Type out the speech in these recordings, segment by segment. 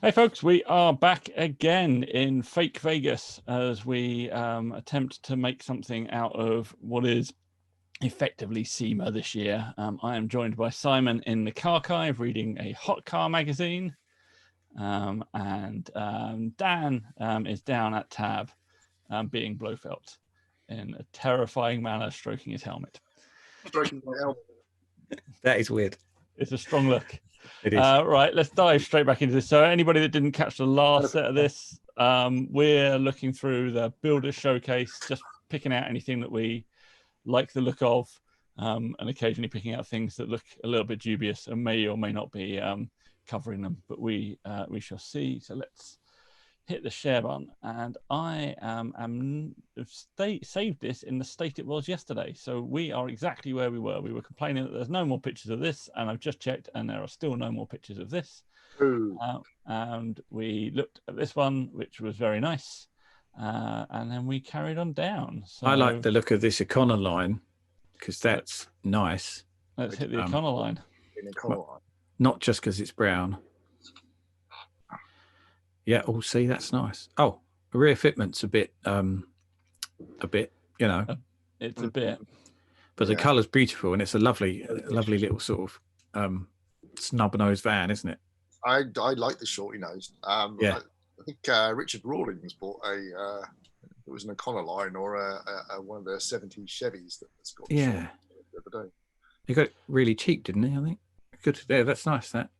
Hey folks, we are back again in fake Vegas as we attempt to make something out of what is effectively SEMA this year. I am joined by Simon in the Carchive reading a hot car magazine, and Dan is down at Tab being Blofeld in a terrifying manner, stroking his helmet. Stroking my helmet. That is weird. It's a strong look. It is. Right, let's dive straight back into this. So anybody that didn't catch the last set of this, we're looking through the Builder Showcase, just picking out anything that we like the look of, and occasionally picking out things that look a little bit dubious and may or may not be covering them, but we shall see. So let's hit the share button, and I saved this in the state it was yesterday. So we are exactly where we were. We were complaining that there's no more pictures of this, and I've just checked, and there are still no more pictures of this. And we looked at this one, which was very nice, and then we carried on down. So I like the look of this Econoline because that's nice. Let's hit the Econoline. Not just because it's brown. Yeah. Oh, see, that's nice. Oh, the rear fitment's a bit, you know. It's a bit. But the colour's beautiful, and it's a lovely little sort of snub-nosed van, isn't it? I like the shorty nosed. Yeah. I think Richard Rawlings bought it was an Econoline or one of the 70s Chevys that's got the other day. He got it really cheap, didn't he? I think. Good. Yeah, that's nice. That.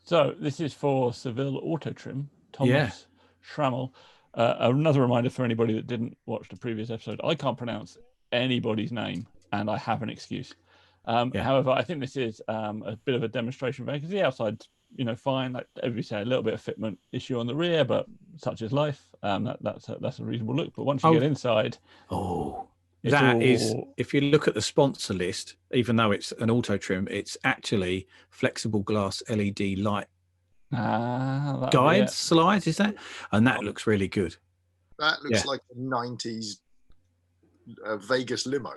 So this is for Seville Auto Trim. Thomas Schrammel. Another reminder for anybody that didn't watch the previous episode, I can't pronounce anybody's name, and I have an excuse. However, I think this is a bit of a demonstration van because the outside, fine. Like everybody say, a little bit of fitment issue on the rear, but such is life. That's a reasonable look. But once you get inside, if you look at the sponsor list, even though it's an auto trim, it's actually flexible glass LED light guides, slides, is that? And that looks really good. That looks like a 90s Vegas limo.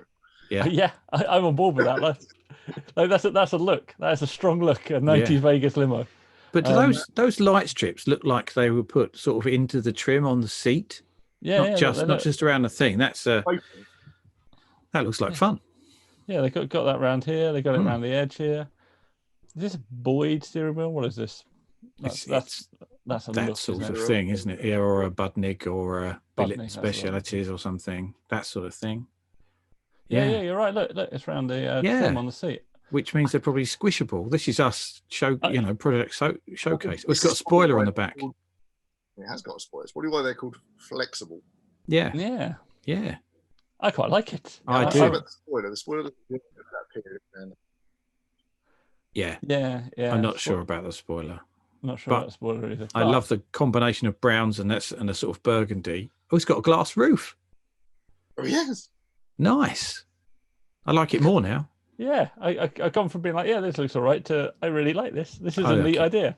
Yeah, I'm on board with that. That's a look. That's a strong look. A 90s Vegas limo. But do those light strips look like they were put sort of into the trim on the seat? Not just around the thing. That's that looks like fun. Yeah, they got that round here. They got it around the edge here. Is this a Boyd steering wheel? What is this? That's that sort of thing, isn't it? Yeah, or a Budnik or a Billet Specialities or something. That sort of thing. Yeah, you're right. Look, it's around the trim on the seat. Which means they're probably squishable. This is us product showcase. It's got a spoiler on the back. It has got a spoiler. It's probably why they're called flexible. Yeah. I quite like it. I do. The spoiler that period. Yeah. I'm not sure about the spoiler. Not sure about the spoiler either. I love the combination of browns and a sort of burgundy. Oh, it's got a glass roof. Oh, yes. Nice. I like it more now. Yeah, I've gone from being like, this looks all right, to I really like this. This is a neat idea.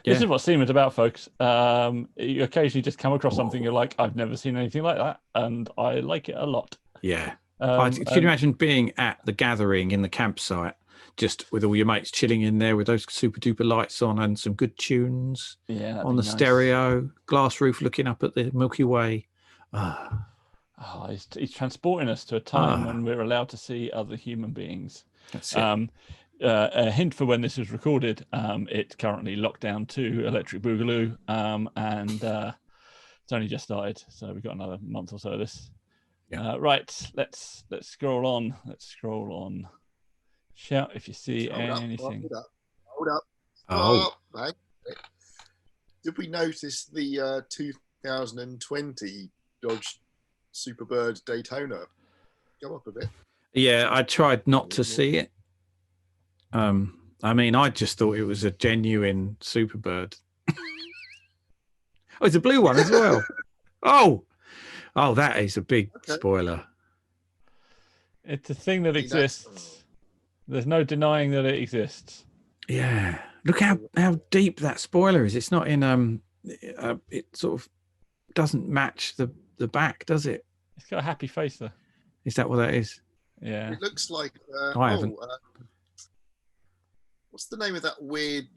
Yeah. This is what SEMA's about, folks. You occasionally just come across something you're like, I've never seen anything like that, and I like it a lot. Yeah. Can you imagine being at the gathering in the campsite, just with all your mates chilling in there with those super duper lights on and some good tunes on the stereo, glass roof looking up at the Milky Way. He's transporting us to a time when we're allowed to see other human beings. That's it. A hint for when this is recorded, it's currently locked down to Electric Boogaloo, and it's only just started, so we've got another month or so of this. Right, let's scroll on. Shout if you see anything. Hold up. Oh. Did we notice the 2020 Dodge Superbird Daytona? Go up a bit. Yeah, I tried not to see it. I just thought it was a genuine Superbird. It's a blue one as well. Oh, that is a big spoiler. It's a thing that exists. There's no denying that it exists. Yeah, look how deep that spoiler is. It's not in it sort of doesn't match the back, does it? It's got a happy face though. Is that what that is? Yeah. It looks like. I haven't. What's the name of that weird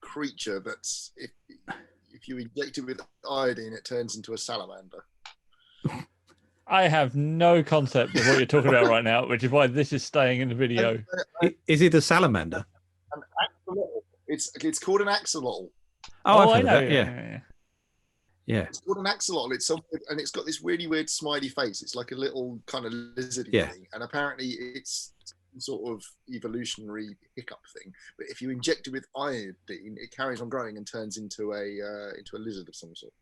creature that's if you inject it with iodine, it turns into a salamander. I have no concept of what you're talking about right now, which is why this is staying in the video. Is it a salamander? An axolotl. It's called an axolotl. Oh, I know. Yeah. It's called an axolotl. And it's got this really weird smiley face. It's like a little kind of lizardy thing. And apparently it's sort of evolutionary hiccup thing. But if you inject it with iodine, it carries on growing and turns into a lizard of some sort.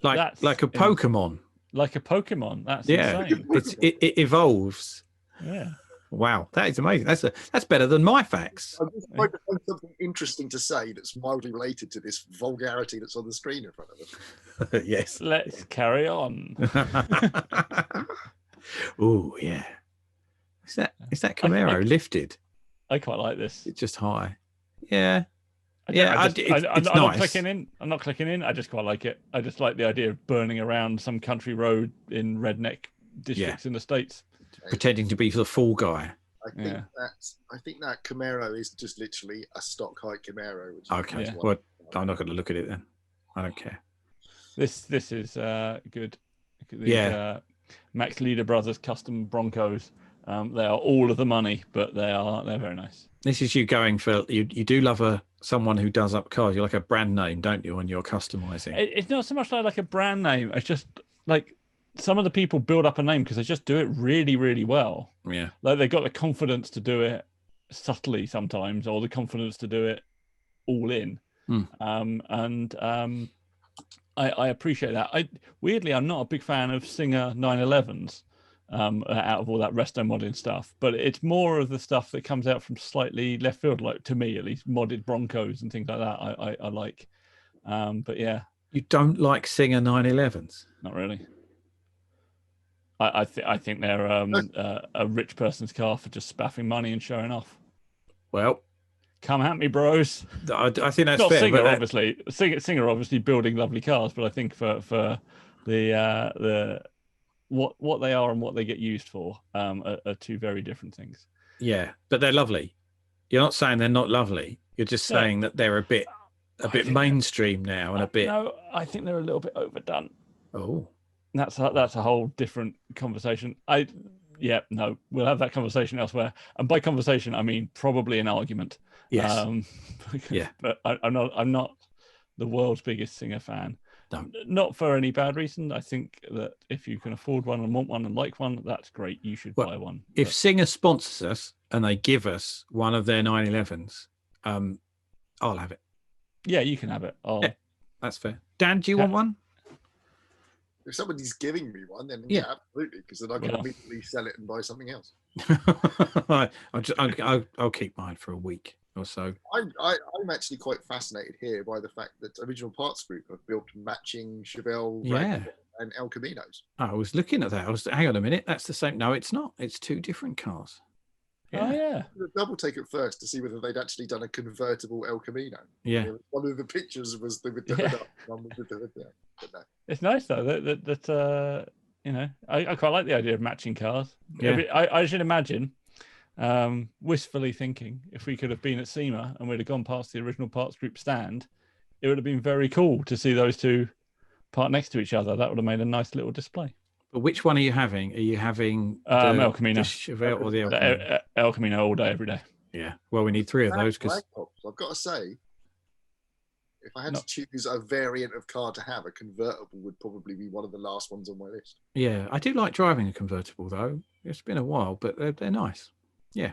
Like a Pokemon. Like a Pokemon. That's insane. It evolves. Yeah. Wow, that is amazing. That's better than my facts. I'm just trying to find something interesting to say that's mildly related to this vulgarity that's on the screen in front of us. Yes. Let's carry on. Oh yeah. Is that Camaro lifted? I quite like this. It's just high. Yeah. I'm nice. not clicking in. I'm not clicking in. I just quite like it. I just like the idea of burning around some country road in redneck districts in the States. Pretending to be the fall guy. I think that Camaro is just literally a stock height Camaro. Okay. Well, I'm not going to look at it then. I don't care. This is good. Max Leader Brothers custom Broncos. They are all of the money, but they're very nice. This is you going for you do love someone who does up cars. You like a brand name, don't you, when you're customizing? It's not so much like a brand name. It's just like some of the people build up a name because they just do it really, really well. Yeah. Like they've got the confidence to do it subtly sometimes, or the confidence to do it all in. I appreciate that. I'm not a big fan of Singer 911s out of all that resto modding stuff, but it's more of the stuff that comes out from slightly left field, like to me at least, modded Broncos and things like that. I like. But yeah. You don't like Singer 911s? Not really. I think they're a rich person's car for just spaffing money and showing off. Well, come at me, bros. I think that's not fair. Singer, obviously. Singer obviously building lovely cars, but I think for the what they are and what they get used for are two very different things. Yeah, but they're lovely. You're not saying they're not lovely. You're just saying that they're a bit mainstream now and a bit. No, I think they're a little bit overdone. Oh. That's a whole different conversation. We'll have that conversation elsewhere. And by conversation, I mean probably an argument. Yes. But I'm not the world's biggest Singer fan. No. Not for any bad reason. I think that if you can afford one and want one and like one, that's great. You should buy one. If Singer sponsors us and they give us one of their 911s, I'll have it. Yeah, you can have it. That's fair. Dan, do you want one? If somebody's giving me one, then absolutely, because then I can immediately sell it and buy something else. I'll keep mine for a week or so. I'm actually quite fascinated here by the fact that Original Parts Group have built matching Chevelle and El Caminos. I was looking at that. Hang on a minute, that's the same. No, it's not. It's two different cars. Yeah. Oh yeah. Double take it first to see whether they'd actually done a convertible El Camino. Yeah. One of the pictures was with the hood up, one with the hood down. But no. It's nice though that I quite like the idea of matching cars. Yeah. I should imagine, wistfully thinking, if we could have been at SEMA and we'd have gone past the Original Parts Group stand, it would have been very cool to see those two parked next to each other. That would have made a nice little display. But which one are you having? Are you having El Camino, the Chevelle or the El Camino? El Camino all day, every day. Yeah. Well, we need three of those because I've got to say, if I had to choose a variant of car to have, a convertible would probably be one of the last ones on my list. Yeah, I do like driving a convertible though. It's been a while, but they're nice. Yeah.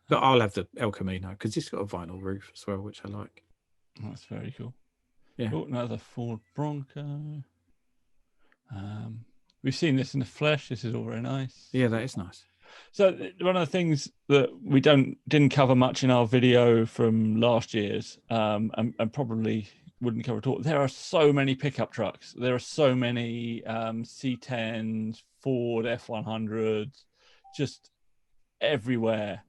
But I'll have the El Camino because it's got a vinyl roof as well, which I like. That's very cool. Yeah. Oh, another Ford Bronco. We've seen this in the flesh. This is all very nice. Yeah, that is nice. So one of the things that we didn't cover much in our video from last year's, and probably wouldn't cover at all. There are so many pickup trucks. There are so many C10s, Ford F100s, just everywhere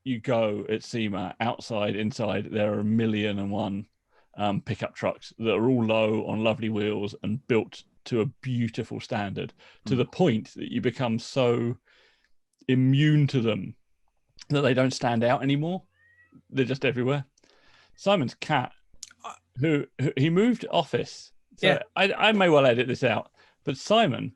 you go at SEMA, outside, inside. There are 1,000,001 pickup trucks that are all low on lovely wheels and built to a beautiful standard, to the point that you become so immune to them that they don't stand out anymore. They're just everywhere. Simon's cat who he moved office. So I may well edit this out, but Simon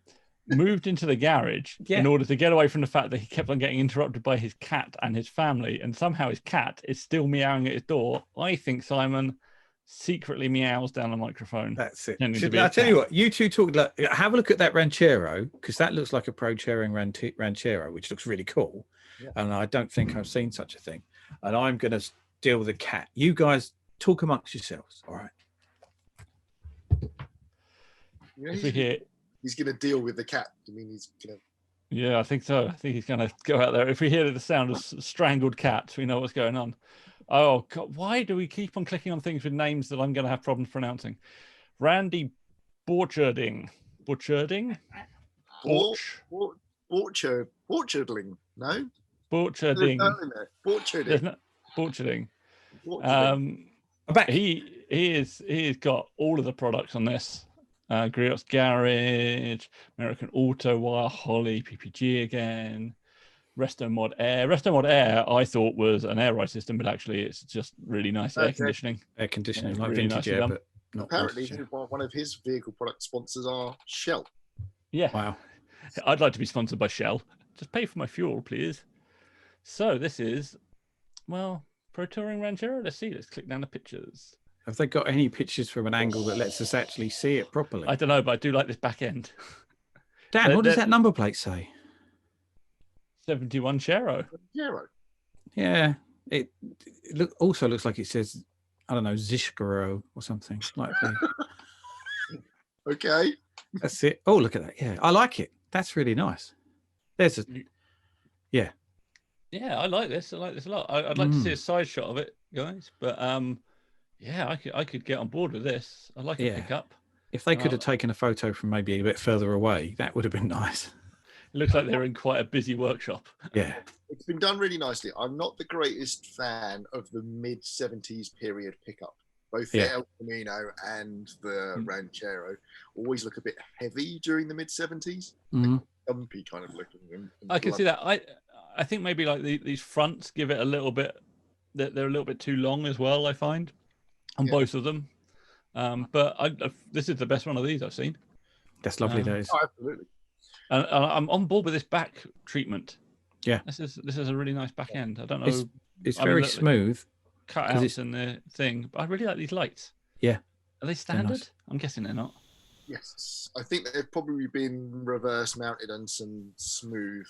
moved into the garage in order to get away from the fact that he kept on getting interrupted by his cat and his family, and somehow his cat is still meowing at his door. I think Simon secretly meows down the microphone. That's it. I tell you what, you two talk. Have a look at that Ranchero, because that looks like a pro-touring Ranchero, which looks really cool. Yeah. And I don't think I've seen such a thing. And I'm going to deal with the cat. You guys talk amongst yourselves. All right. He's going to deal with the cat. I mean, he's going to. Yeah, I think so. I think he's going to go out there. If we hear the sound of strangled cats, we know what's going on. Oh, God, why do we keep on clicking on things with names that I'm going to have problems pronouncing? Randy Borcherding. Borcherding? Borcherdling. No? Borcherding. Borcherding. Borcherding. He's got all of the products on this. Griot's Garage, American Auto Wire, Holly, PPG again. Resto Mod Air. Resto Mod Air, I thought was an air ride system, but actually it's just really nice air conditioning. Air conditioning, like really vintage air, but not apparently one of his vehicle product sponsors are Shell. Yeah. Wow. I'd like to be sponsored by Shell. Just pay for my fuel, please. So this is, well, Pro Touring Ranchero. Let's see. Let's click down the pictures. Have they got any pictures from an angle that lets us actually see it properly? I don't know, but I do like this back end. Dan, what does that number plate say? 71 Chero. Yeah, it also looks like it says, I don't know, Zishgaro or something like that. Okay. That's it. Oh, look at that. Yeah, I like it. That's really nice. There's a, yeah. Yeah, I like this. I like this a lot. I'd like to see a side shot of it, guys. But yeah, I could get on board with this. I'd like a pickup. If they could have taken a photo from maybe a bit further away, that would have been nice. It looks like they're in quite a busy workshop. Yeah. It's been done really nicely. I'm not the greatest fan of the mid-70s period pickup. Both the El Camino and the Ranchero always look a bit heavy during the mid-70s. Like dumpy kind of looking. I can see that. I think maybe like these fronts give it a little bit, they're a little bit too long as well, I find, on both of them. But this is the best one of these I've seen. That's lovely, days. Oh, absolutely. And I'm on board with this back treatment. Yeah, this is a really nice back end. I don't know. It's very smooth. Cutouts and the thing, but I really like these lights. Yeah, are they standard? Nice. I'm guessing they're not. Yes, I think they've probably been reverse mounted and some smooth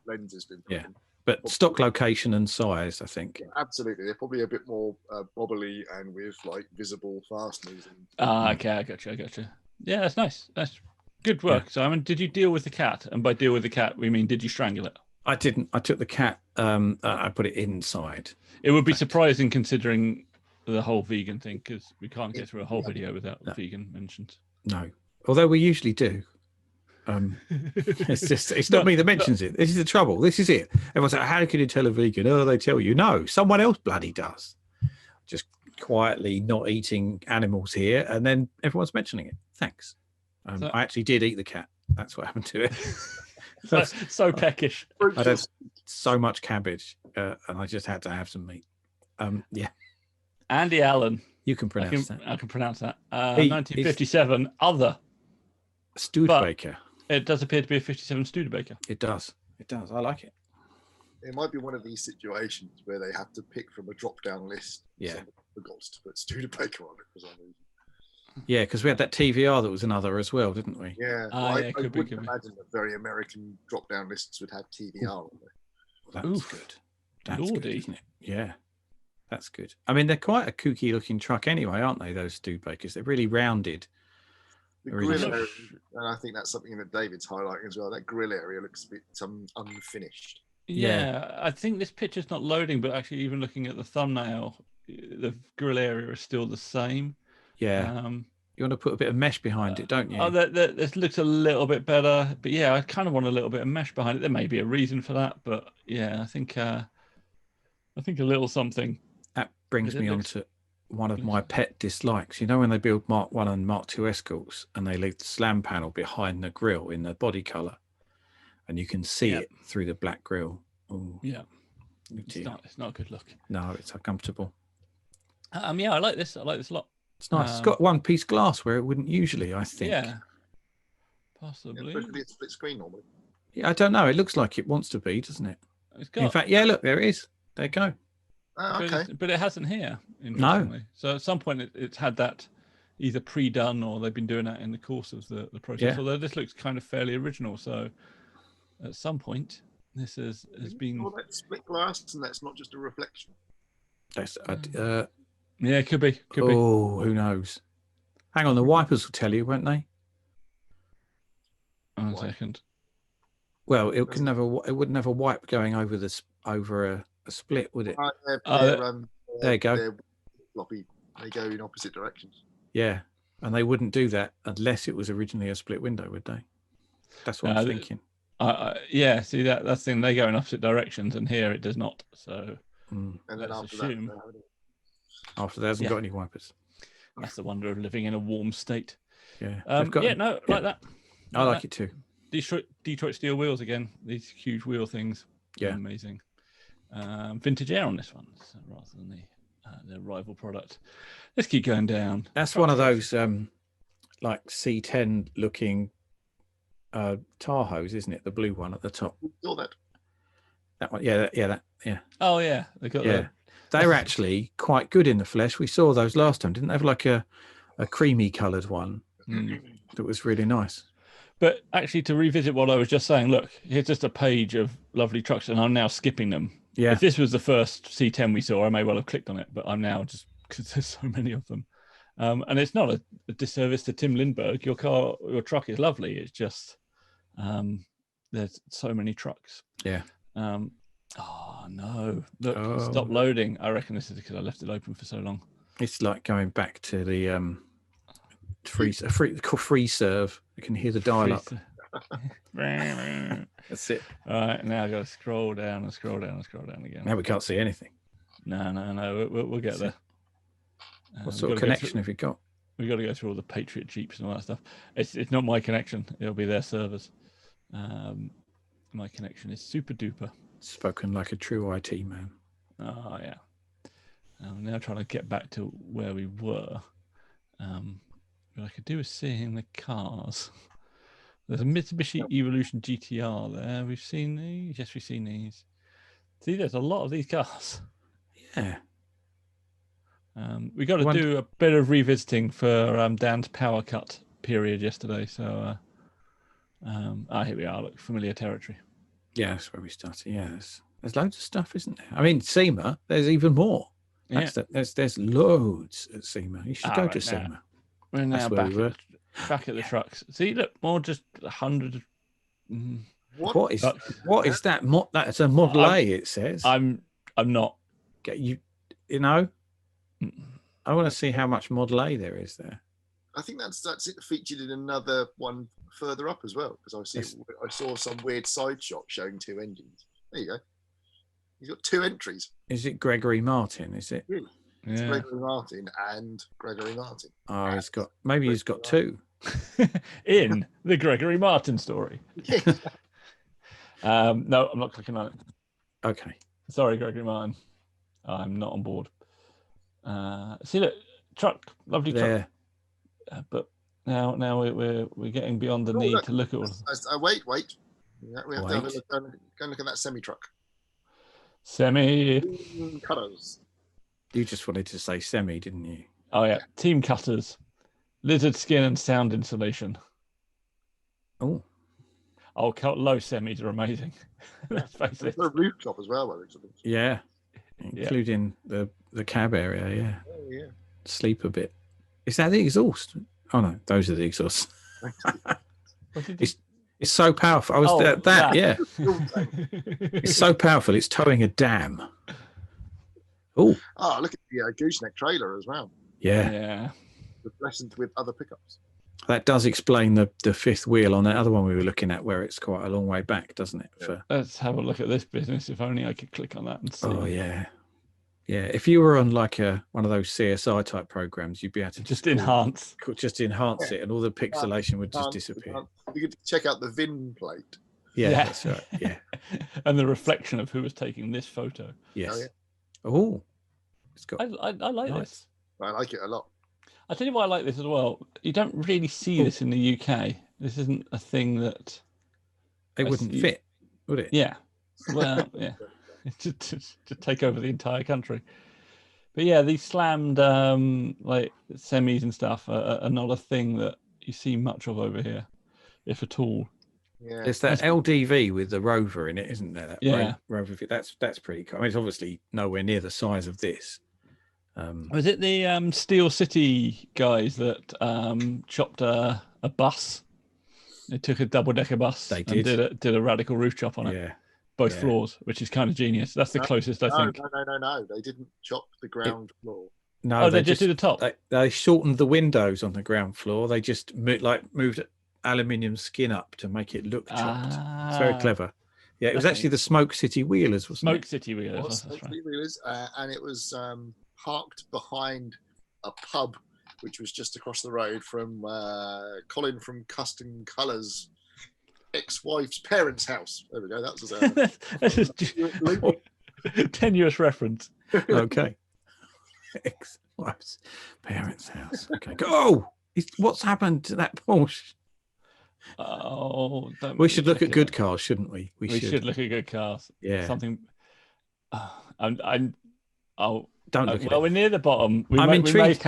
lenses been put in. But stock location and size, I think. Yeah, absolutely, they're probably a bit more bobbly and with like visible fasteners. Okay, I gotcha. Yeah, that's nice. That's good work, Simon. Did you deal with the cat? And by deal with the cat, we mean did you strangle it? I didn't. I took the cat. I put it inside. It would be surprising considering the whole vegan thing, because we can't get through a whole video without the vegan mentioned. No, although we usually do. It's not me that mentions it. This is the trouble. This is it. Everyone's like, how can you tell a vegan? Oh, they tell you. No, someone else bloody does. Just quietly not eating animals here, and then everyone's mentioning it. Thanks. I actually did eat the cat. That's what happened to it. so peckish. I had so much cabbage, and I just had to have some meat. Yeah. Andy Allen. You can pronounce that. I can pronounce that. 1957. Other. Studebaker. It does appear to be a 57 Studebaker. It does. I like it. It might be one of these situations where they have to pick from a drop-down list. Yeah. Forgot to put Studebaker on it for some reason. Yeah, because we had that TVR that was another as well, didn't we? Yeah. I wouldn't imagine that very American drop-down lists would have TVR on there. Well, that's good. That's good, isn't it? Yeah. That's good. I mean, they're quite a kooky looking truck anyway, aren't they, those Studebakers? They're really rounded. The grill area, and I think that's something that David's highlighting as well. That grill area looks a bit unfinished. Yeah, I think this picture's not loading, but actually even looking at the thumbnail, the grill area is still the same. Yeah. You want to put a bit of mesh behind it, don't you? Oh, this looks a little bit better. But yeah, I kind of want a little bit of mesh behind it. There may be a reason for that, but yeah, I think a little something. That brings me on to one of my pet dislikes. You know, when they build Mark 1 and Mark 2 Escorts and they leave the slam panel behind the grille in the body colour and you can see it through the black grille. Ooh. Yeah. It's not a good look. No, it's uncomfortable. Yeah, I like this. I like this a lot. It's nice. It's got one piece glass where it wouldn't usually, I think. Yeah, possibly. It's supposed to be a split screen normally. Yeah, I don't know. It looks like it wants to be, doesn't it? In fact, yeah, look, there it is. There you go. Oh, okay. But it hasn't here, interestingly. No. So at some point it's had that either pre-done or they've been doing that in the course of the process. Yeah. Although this looks kind of fairly original. So at some point this has been... All that split glass and that's not just a reflection. That's, yeah, it could be. Oh, who knows? Hang on, the wipers will tell you, won't they? 1 second. Well, it wouldn't have a wipe going over a split, would it? There you go. They're floppy. They go in opposite directions. Yeah, and they wouldn't do that unless it was originally a split window, would they? That's what I'm thinking. Yeah, see that's the thing. They go in opposite directions, and here it does not. So and then after that there hasn't got any wipers. That's the wonder of living in a warm state. Yeah. Like that. I like it too. Detroit steel wheels again. These huge wheel things. Yeah, amazing. Vintage air on this one rather than the rival product. Let's keep going down. That's one of those like C10 looking Tahoes, isn't it? The blue one at the top. Saw that. That one, yeah. Oh yeah, they got They're actually quite good in the flesh. We saw those last time, didn't they? Have like a creamy coloured one that was really nice. But actually, to revisit what I was just saying, look, here's just a page of lovely trucks, and I'm now skipping them. Yeah. If this was the first C10 we saw, I may well have clicked on it, but I'm now just because there's so many of them. And it's not a disservice to Tim Lindbergh. Your truck is lovely. It's just there's so many trucks. Yeah. Oh no! Look, stop loading. I reckon this is because I left it open for so long. It's like going back to the free serve. You can hear the dial up. That's it. All right, now I've got to scroll down and scroll down and scroll down again. Now we can't see anything. No. We'll get there. What sort of connection have you got? We've got to go through all the Patriot Jeeps and all that stuff. It's not my connection. It'll be their servers. My connection is super duper. Spoken like a true IT man. Oh yeah. I'm now trying to get back to where we were. What I could do is seeing the cars. There's a Mitsubishi Evolution GTR there. We've seen these. Yes, we've seen these. See, there's a lot of these cars. Yeah. We got to do a bit of revisiting for Dan's power cut period yesterday. So, here we are. Look, familiar territory. Yeah, that's where we started. Yeah, there's loads of stuff, isn't there? I mean, SEMA, there's even more. There's loads at SEMA. You should go to SEMA. We're now back at the trucks. See, look, more just 100. What is that? That's a Model A. It says. I'm not. You know. I want to see how much Model A there is there. I think that's it featured in another one further up as well, because I saw some weird side shot showing 2 engines. There you go. He's got 2 entries. Is it Gregory Martin? Is it? Really? It's Gregory Martin and Gregory Martin. Oh, he's got 2 in the Gregory Martin story. No, I'm not clicking on it. Okay. Sorry, Gregory Martin. I'm not on board. See, look, truck, lovely truck. But now we're getting beyond the need to look at all. Wait. We have to go look at that semi truck. Semi cutters. You just wanted to say semi, didn't you? Oh yeah, team cutters, lizard skin and sound insulation. Oh, low semis are amazing. Let's face it. A rooftop as well, by the yeah, including the cab area. Yeah. Oh yeah. Sleep a bit. Is that the exhaust? Oh no, those are the exhausts. It's so powerful. Yeah. It's so powerful. It's towing a dam. Oh, look at the gooseneck trailer as well. Yeah. Lessened with other pickups. That does explain the 5th wheel on that other one we were looking at, where it's quite a long way back, doesn't it? Let's have a look at this business. If only I could click on that and see. Oh yeah. Yeah, if you were on like one of those CSI type programs, you'd be able to just enhance it, and all the pixelation would just disappear. You could check out the VIN plate. Yeah, that's right. Yeah, and the reflection of who was taking this photo. Yes. Oh, It's got. I like this. I like it a lot. I tell you why I like this as well. You don't really see this in the UK. This isn't a thing that it wouldn't fit, would it? Yeah. Well, yeah. to take over the entire country. But yeah, these slammed like semis and stuff are not a thing that you see much of over here, if at all. Yeah, there's that LDV with the Rover in it, isn't there? Yeah, Rover. That's pretty cool. I mean, it's obviously nowhere near the size of this. Was it the Steel City guys that chopped a bus? They took a double-decker bus and did a radical roof chop on it, both floors, which is kind of genius. That's the closest I think. No, they didn't chop the ground floor. No, they just did the top. They shortened the windows on the ground floor. They just moved aluminium skin up to make it look chopped. It's very clever. Yeah, it was actually the Smoke City Wheelers, wasn't it? Smoke City Wheelers. Smoke City Wheelers, and it was parked behind a pub, which was just across the road from Colin from Custom Colours' ex-wife's parents' house. There we go. That was a tenuous reference. Okay. Ex-wife's parents' house. Okay. Oh, what's happened to that Porsche? Oh, we should look at good cars, shouldn't we? We should look at good cars. Yeah. Something. Don't look at it. We're near the bottom. I'm intrigued.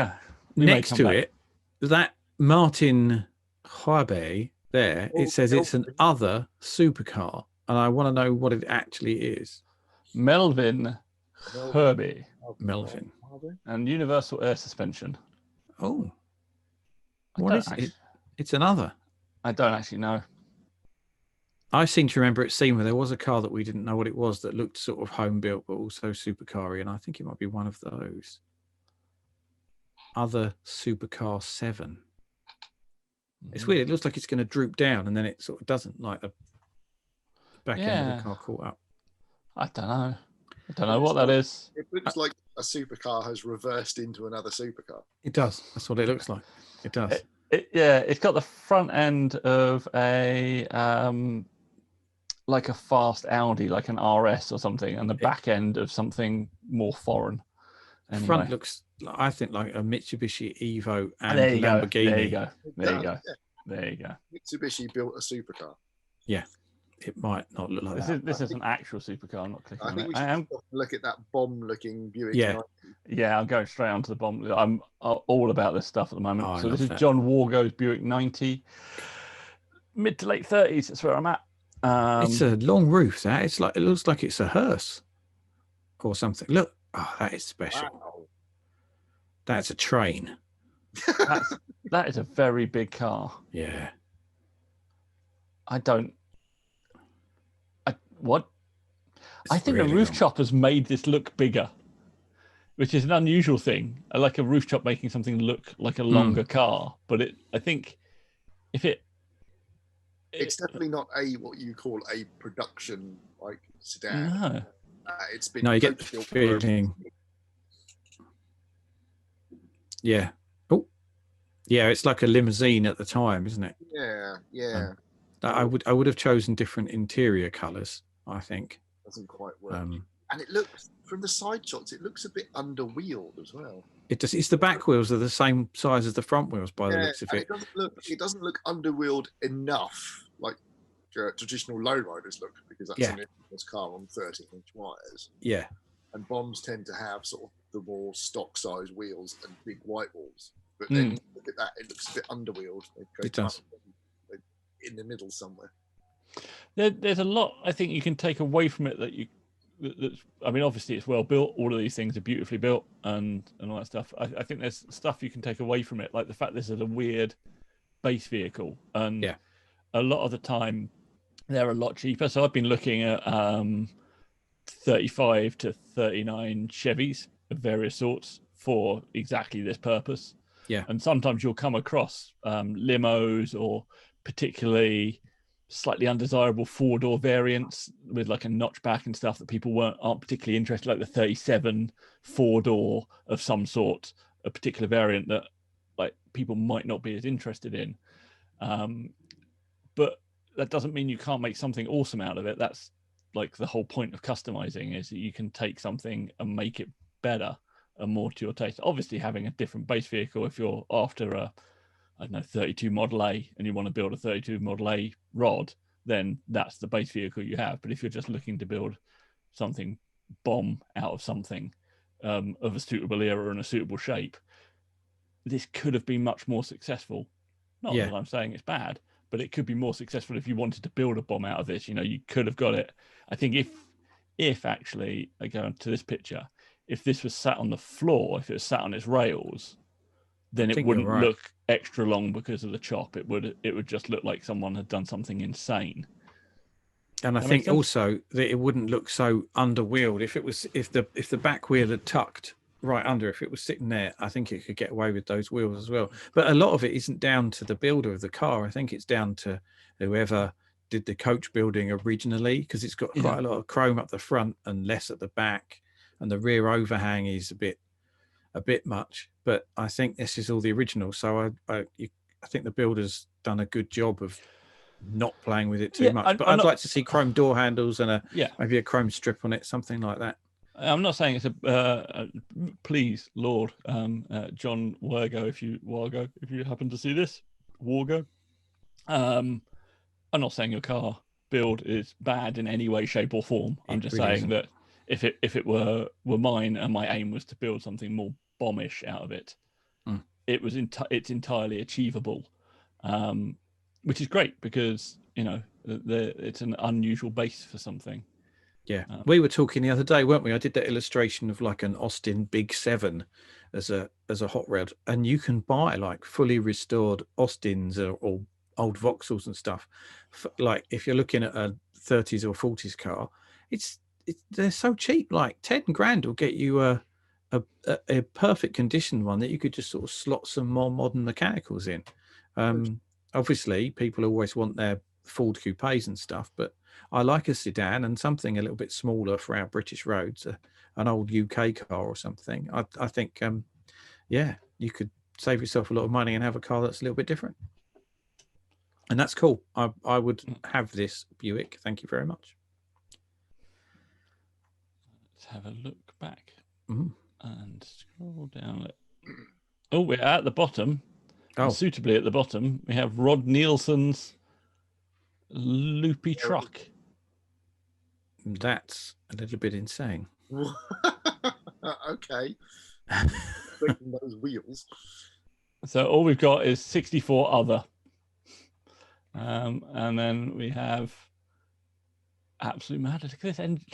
Next to it, that Martin Highbury there, it says it's an other supercar, and I want to know what it actually is. Melvin Herbie. Melvin. And universal air suspension. Oh. What is it? It's another. I don't actually know. I seem to remember it seeing where there was a car that we didn't know what it was that looked sort of home built, but also supercar-y, and I think it might be one of those. Other supercar 7. It's weird. It looks like it's going to droop down, and then it sort of doesn't, like the back end of the car caught up. I don't know what that is. It looks like a supercar has reversed into another supercar. It does. That's what it looks like. It does. It's got the front end of a like a fast Audi, like an RS or something, and the back end of something more foreign. Anyway. Front looks, I think, like a Mitsubishi Evo and Lamborghini. There you go. Mitsubishi built a supercar. Yeah. It might not look like this is an actual supercar. I'm not clicking on it. I am look at that bomb-looking Buick. Yeah, I'm going straight onto the bomb. I'm all about this stuff at the moment. So this is John Wargo's Buick 90, mid to late 30s. That's where I'm at. It's a long roof. It looks like it's a hearse or something. Look, that is special. Wow. That's a train. That is a very big car. Yeah. What? I think really the roof chop has made this look bigger, which is an unusual thing. I like a roof chop making something look like a longer car, but I think it's definitely not what you call a production like sedan. No, it's been. No, you get the feeling. Yeah. Oh, yeah. It's like a limousine at the time, isn't it? Yeah. I would have chosen different interior colours, I think. Doesn't quite work. And it looks, from the side shots, it looks a bit under-wheeled as well. It does. It's the back wheels are the same size as the front wheels by the looks of it. It doesn't look under-wheeled enough, like traditional lowriders look, because that's an enormous car on 13-inch wires. Yeah. And bombs tend to have sort of the more stock-size wheels and big white walls. But then look at that, it looks a bit under-wheeled. It does. In the middle somewhere. There's a lot I think you can take away from it I mean, obviously it's well built. All of these things are beautifully built and all that stuff. I think there's stuff you can take away from it, like the fact this is a weird base vehicle, and a lot of the time they're a lot cheaper. So I've been looking at 35 to 39 Chevys of various sorts for exactly this purpose. Yeah, and sometimes you'll come across limos or particularly slightly undesirable 4-door variants with like a notchback and stuff that people aren't particularly interested, like the 37 4-door of some sort, a particular variant that like people might not be as interested in. But that doesn't mean you can't make something awesome out of it. That's like the whole point of customizing, is that you can take something and make it better more to your taste. Obviously, having a different base vehicle, if you're after a, I don't know, 32 Model A and you want to build a 32 Model A rod, then that's the base vehicle you have. But if you're just looking to build something bomb out of something of a suitable era and a suitable shape, this could have been much more successful. Not that I'm saying it's bad, but it could be more successful if you wanted to build a bomb out of this. You could have got it. I think if actually, I go to this picture, if this was sat on the floor, if it was sat on its rails, then it wouldn't look extra long because of the chop. It would just look like someone had done something insane. And I think also that it wouldn't look so underwheeled if the back wheel had tucked right under. If it was sitting there, I think it could get away with those wheels as well. But a lot of it isn't down to the builder of the car. I think it's down to whoever did the coach building originally, because it's got quite a lot of chrome up the front and less at the back, and the rear overhang is a bit much. But I think this is all the original, so I think the builder's done a good job of not playing with it too much. But I'd like to see chrome door handles and maybe a chrome strip on it, something like that. I'm not saying it's a please, Lord, John Wargo, if you happen to see this, Wargo. I'm not saying your car build is bad in any way, shape, or form. I'm just saying that if it were mine and my aim was to build something more bombish out of it, it's entirely achievable, which is great because it's an unusual base for something. Yeah, we were talking the other day, weren't we? I did that illustration of like an Austin Big 7 as a hot rod, and you can buy like fully restored Austins or old Vauxhalls and stuff. Like if you're looking at a 30s or 40s car, they're so cheap. Like 10 grand will get you a perfect condition one that you could just sort of slot some more modern mechanicals in. Obviously, people always want their Ford coupes and stuff, but I like a sedan and something a little bit smaller for our British roads, an old UK car or something. I think, you could save yourself a lot of money and have a car that's a little bit different. And that's cool. I would have this Buick. Thank you very much. Let's have a look back and scroll down. Oh, we're at the bottom. Oh, suitably at the bottom, we have Rod Nielsen's loopy truck. That's a little bit insane. Okay. Those wheels. So all we've got is 64 other. And then we have absolute mad. Look at this engine.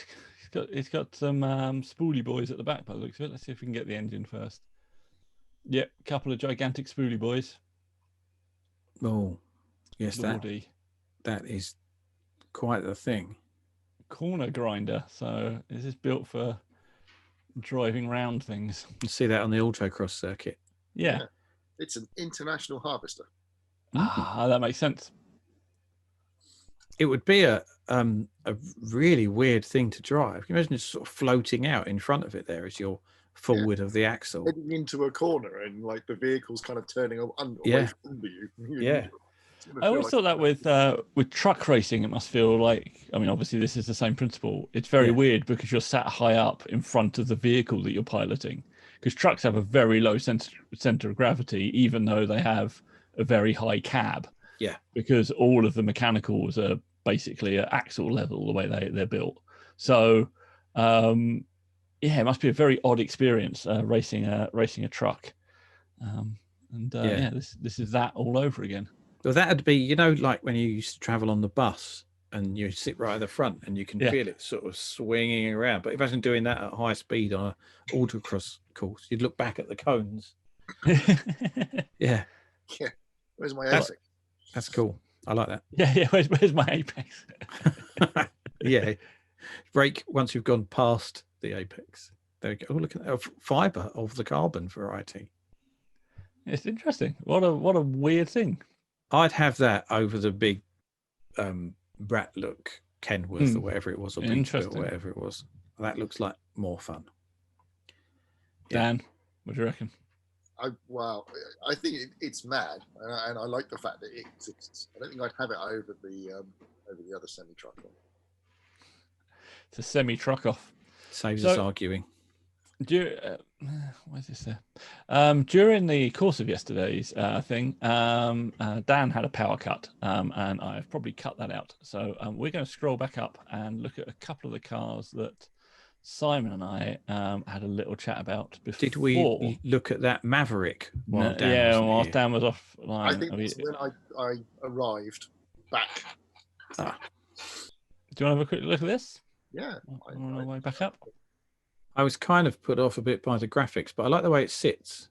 It's got some spoolie boys at the back by the looks of it. Let's see if we can get the engine first. Yep, a couple of gigantic spoolie boys. Oh, yes, that is quite the thing. Corner grinder. So is this built for driving round things? You see that on the autocross circuit. Yeah. It's an international harvester. That makes sense. It would be a really weird thing to drive. Can you imagine just sort of floating out in front of it there as you're forward of the axle, heading into a corner, and like the vehicle's kind of turning away from you. Yeah. I always thought that with truck racing, it must feel like, I mean, obviously this is the same principle. It's very weird because you're sat high up in front of the vehicle that you're piloting, because trucks have a very low center of gravity, even though they have a very high cab. Yeah. Because all of the mechanicals are basically at axle level, the way they're built. So, it must be a very odd experience racing a truck. This is that all over again. Well, that'd be, like when you used to travel on the bus and you sit right at the front and you can feel it sort of swinging around. But imagine doing that at high speed on an autocross course. You'd look back at the cones. Yeah. Where's my apex? That's cool. I like that. Yeah. Where's my apex? Yeah. Brake once you've gone past the apex. There we go. Oh, look at that fiber of the carbon variety. It's interesting. What a weird thing. I'd have that over the big Brat look Kenworth or whatever it was, or Peterbilt, or whatever it was. That looks like more fun. Dan, what do you reckon? I think it's mad, and I like the fact that it exists. I don't think I'd have it over the other semi-truck one. It's a semi-truck off. Saves us arguing. Do you, Why is this there? During the course of yesterday's thing, Dan had a power cut, and I've probably cut that out. So we're going to scroll back up and look at a couple of the cars that Simon and I had a little chat about before. Did we look at that Maverick while Dan while Dan was offline? I think that's when I arrived back. Do you want to have a quick look at this? Yeah. On our way back up. I was kind of put off a bit by the graphics, but I like the way it sits.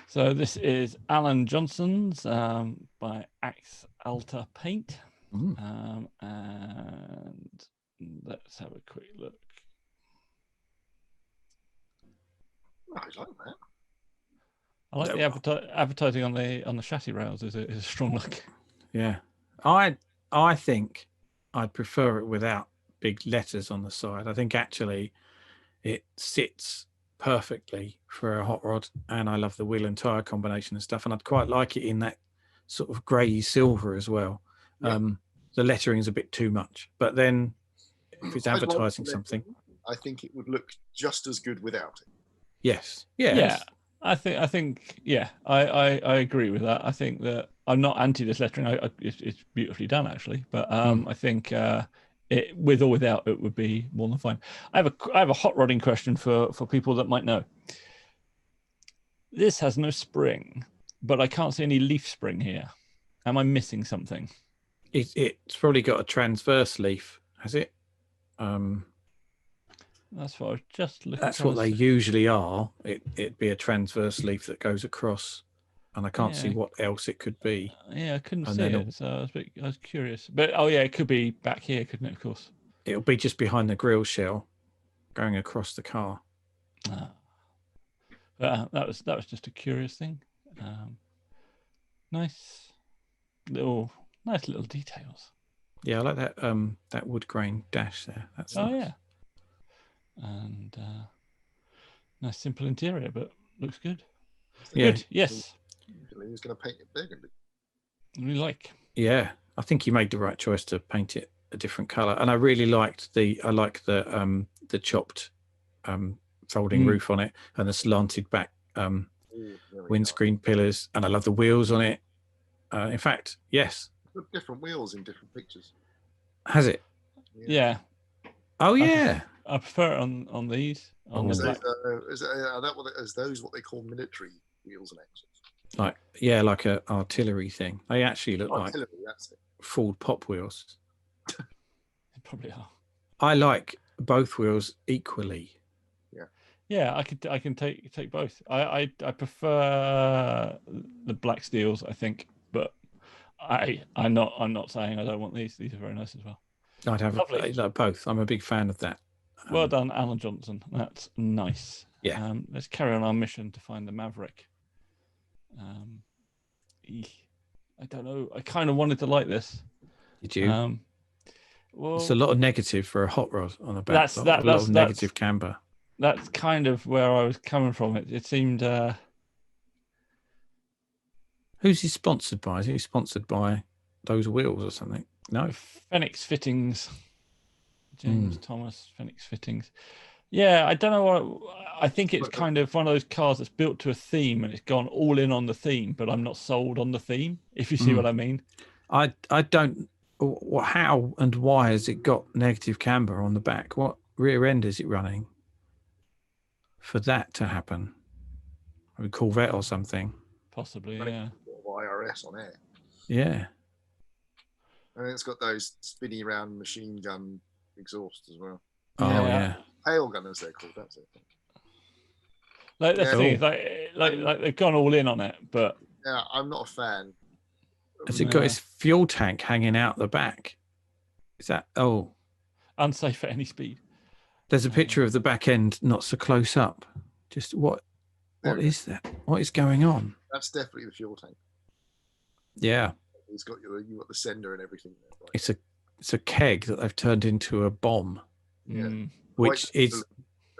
So this is Alan Johnson's by Axe Alta Paint. And let's have a quick look. I like that. I like the advertising on the chassis rails is a strong look. Yeah. I think I'd prefer it without big letters on the side. I think actually it sits perfectly for a hot rod, and I love the wheel and tire combination and stuff, and I'd quite like it in that sort of grey silver as well. Yeah. The lettering is a bit too much, but then if it's advertising something, I think it would look just as good without it. Yes. Yeah. I think I agree with that. I think that I'm not anti this lettering. It's beautifully done actually, but I think it with or without it would be more than fine. I have a hot rodding question for people that might know. This has no spring, but I can't see any leaf spring here. Am I missing something? It's probably got a transverse leaf, has it? That's what I was just looking. That's what they usually are. It'd be a transverse leaf that goes across, and I can't see what else it could be. Yeah, I couldn't see it, so I was curious. But it could be back here, couldn't it? Of course. It'll be just behind the grille shell, going across the car. That was just a curious thing. Nice little details. Yeah, I like that that wood grain dash there. That's nice. Yeah. And nice simple interior, but looks good. Yeah. Good. Yes. He's going to paint it burgundy. We like. Yeah, I think you made the right choice to paint it a different color, and I really liked the chopped folding roof on it and the slanted back windscreen pillars, and I love the wheels on it. In fact, yes. Different wheels in different pictures. Has it? Yeah. Oh yeah. I prefer it on these. Is those what they call military wheels and axles? Like a artillery thing. They actually look like Ford pop wheels. They probably are. I like both wheels equally. Yeah, I can take both. I prefer the black steels, I think, but I'm not saying I don't want these. These are very nice as well. I'd have both. I'm a big fan of that. Well done, Alan Johnson. That's nice. Yeah. Let's carry on our mission to find the Maverick. I don't know. I kind of wanted to like this. Did you? Well, it's a lot of negative for a hot rod on the back. A lot of negative camber. That's kind of where I was coming from. It seemed. Who's he sponsored by? Is he sponsored by those wheels or something? No. Phoenix Fittings. James Thomas, Phoenix Fittings. Yeah, I don't know what. I think it's kind of one of those cars that's built to a theme and it's gone all in on the theme, but I'm not sold on the theme, if you see what I mean. I don't. How and why has it got negative camber on the back? What rear end is it running for that to happen? A Corvette or something? Possibly, yeah. IRS on air. Yeah. And it's got those spinny round machine gun exhaust as well. Oh yeah. Tail gunners they're called. That's it. Like the thing, like they've gone all in on it, but yeah, I'm not a fan. Has it got its fuel tank hanging out the back? Is that unsafe at any speed? There's a picture of the back end, not so close up. Just what is that? What is going on? That's definitely the fuel tank. Yeah. It's got you got the sender and everything. Right? It's a keg that they've turned into a bomb. Yeah. Which is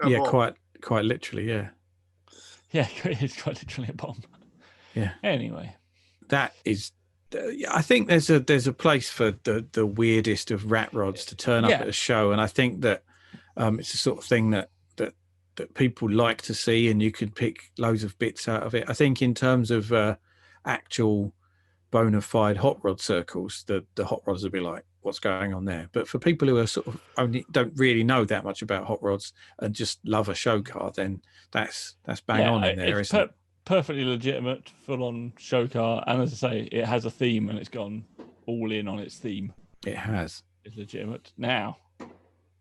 quite literally, yeah. Yeah, it's quite literally a bomb. Yeah. Anyway, that is. I think there's a place for the weirdest of rat rods to turn up at a show, and I think that it's the sort of thing that that people like to see, and you could pick loads of bits out of it. I think in terms of actual bona fide hot rod circles, the hot rods will be like, what's going on there? But for people who are sort of don't really know that much about hot rods and just love a show car, then that's bang on in there, isn't it? Perfectly legitimate, full-on show car, and as I say, it has a theme, and it's gone all in on its theme. It has. It's legitimate. Now,